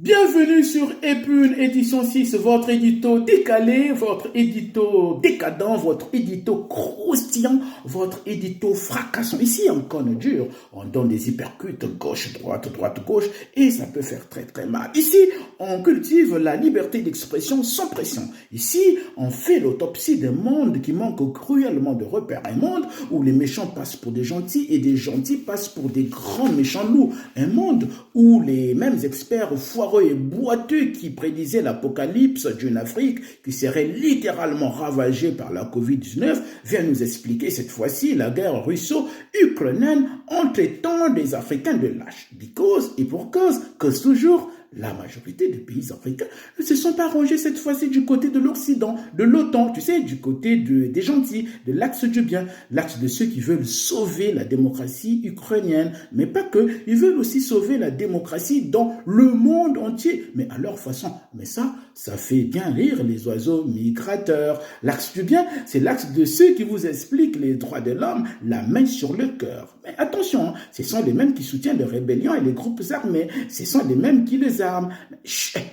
Bienvenue sur Epune édition 6, votre édito décalé, votre édito décadent, votre édito croustillant, votre édito fracassant. Ici, on conne dur, on donne des hypercutes gauche-droite, droite-gauche, et ça peut faire très très mal. Ici, on cultive la liberté d'expression sans pression. Ici, on fait l'autopsie d'un monde qui manque cruellement de repères. Un monde où les méchants passent pour des gentils et des gentils passent pour des grands méchants loups. Un monde où les mêmes experts foireux et boiteux qui prédisaient l'apocalypse d'une Afrique qui serait littéralement ravagée par la Covid-19 viennent nous expliquer cette fois-ci la guerre russo-ukrainienne en traitant des Africains de lâches. Because et pour cause toujours, la majorité des pays africains ne se sont pas rangés cette fois-ci du côté de l'Occident, de l'OTAN, tu sais, du côté des gentils, de l'axe du bien, l'axe de ceux qui veulent sauver la démocratie ukrainienne, mais pas que, ils veulent aussi sauver la démocratie dans le monde entier, mais à leur façon. Mais ça fait bien rire les oiseaux migrateurs. L'axe du bien, c'est l'axe de ceux qui vous expliquent les droits de l'homme, la main sur le cœur. Mais attention, ce sont les mêmes qui soutiennent les rébellions et les groupes armés, ce sont les mêmes qui les armes.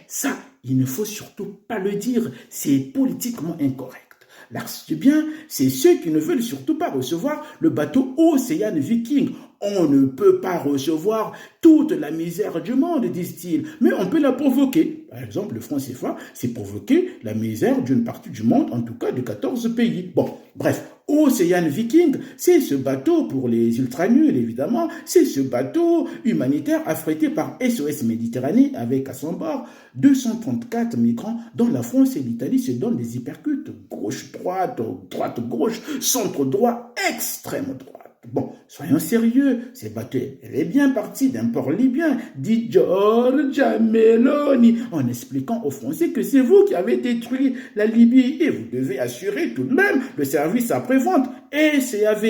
Ça, il ne faut surtout pas le dire, c'est politiquement incorrect. L'axe du bien, c'est ceux qui ne veulent surtout pas recevoir le bateau Ocean Viking. On ne peut pas recevoir toute la misère du monde, disent-ils, mais on peut la provoquer. Par exemple, le franc CFA, c'est provoquer la misère d'une partie du monde, en tout cas de 14 pays. Bon, bref, Ocean Viking, c'est ce bateau pour les ultra-nuls, évidemment, c'est ce bateau humanitaire affrété par SOS Méditerranée avec à son bord 234 migrants dont la France et l'Italie se donnent des hypercutes, gauche-droite, droite-gauche, centre-droit, extrême-droite. Bon, soyons sérieux, ce bateau, elle est bien partie d'un port libyen, dit Giorgia Meloni, en expliquant aux Français que c'est vous qui avez détruit la Libye et vous devez assurer tout de même le service après-vente. Et CAV,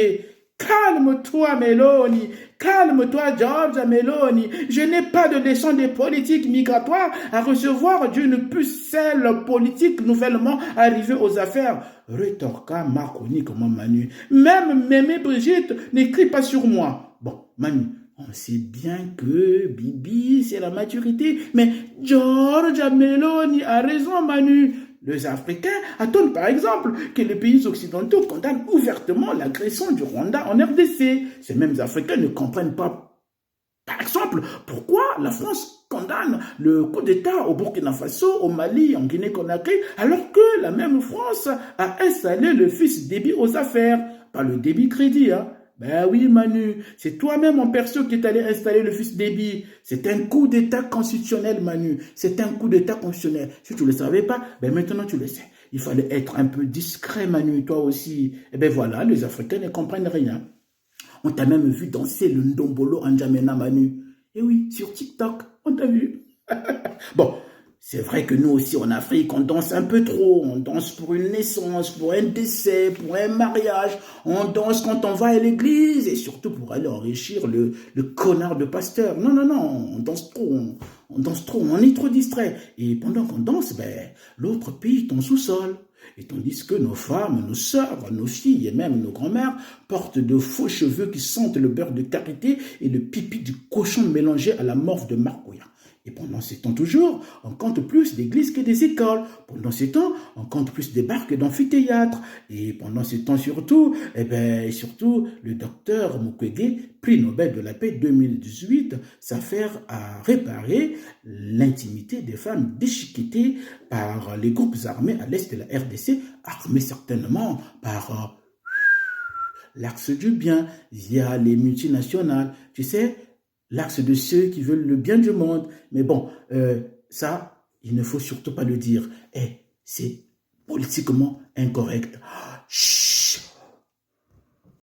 calme-toi Meloni, calme-toi Giorgia Meloni, je n'ai pas de leçon de politique migratoire à recevoir d'une pucelle politique nouvellement arrivée aux affaires. Rétorqua Marconi comme Manu. Même Mémé Brigitte n'écrit pas sur moi. Bon, Manu, on sait bien que Bibi, c'est la maturité, mais Giorgia Meloni a raison, Manu. Les Africains attendent par exemple que les pays occidentaux condamnent ouvertement l'agression du Rwanda en RDC. Ces mêmes Africains ne comprennent pas, par exemple, pourquoi la France condamne le coup d'État au Burkina Faso, au Mali, en Guinée-Conakry, alors que la même France a installé le fils Déby aux affaires, pas le Déby Crédit, hein. Ben oui, Manu, c'est toi-même en perso qui est allé installer le fils Déby. C'est un coup d'État constitutionnel, Manu. C'est un coup d'État constitutionnel. Si tu ne le savais pas, ben maintenant tu le sais. Il fallait être un peu discret, Manu, toi aussi. Et ben voilà, les Africains ne comprennent rien. On t'a même vu danser le Ndombolo en N'Djamena, Manu. Et oui, sur TikTok, on t'a vu. Bon, c'est vrai que nous aussi en Afrique, on danse un peu trop. On danse pour une naissance, pour un décès, pour un mariage. On danse quand on va à l'église et surtout pour aller enrichir le connard de pasteur. Non, non, non, on danse trop. On danse trop, on est trop distrait. Et pendant qu'on danse, ben, l'autre pille ton sous-sol. Et tandis que nos femmes, nos sœurs, nos filles et même nos grand-mères portent de faux cheveux qui sentent le beurre de karité et le pipi du cochon mélangé à la morve de marcouillat. Et pendant ces temps toujours, on compte plus d'églises que des écoles. Pendant ces temps, on compte plus des bars que d'amphithéâtres. Et pendant ces temps surtout, le docteur Mukwege, prix Nobel de la paix 2018, s'affaire à réparer l'intimité des femmes déchiquetées par les groupes armés à l'est de la RDC, armés certainement par l'axe du bien, via les multinationales. Tu sais, l'axe de ceux qui veulent le bien du monde. Mais bon, ça, il ne faut surtout pas le dire. C'est politiquement incorrect. Chut.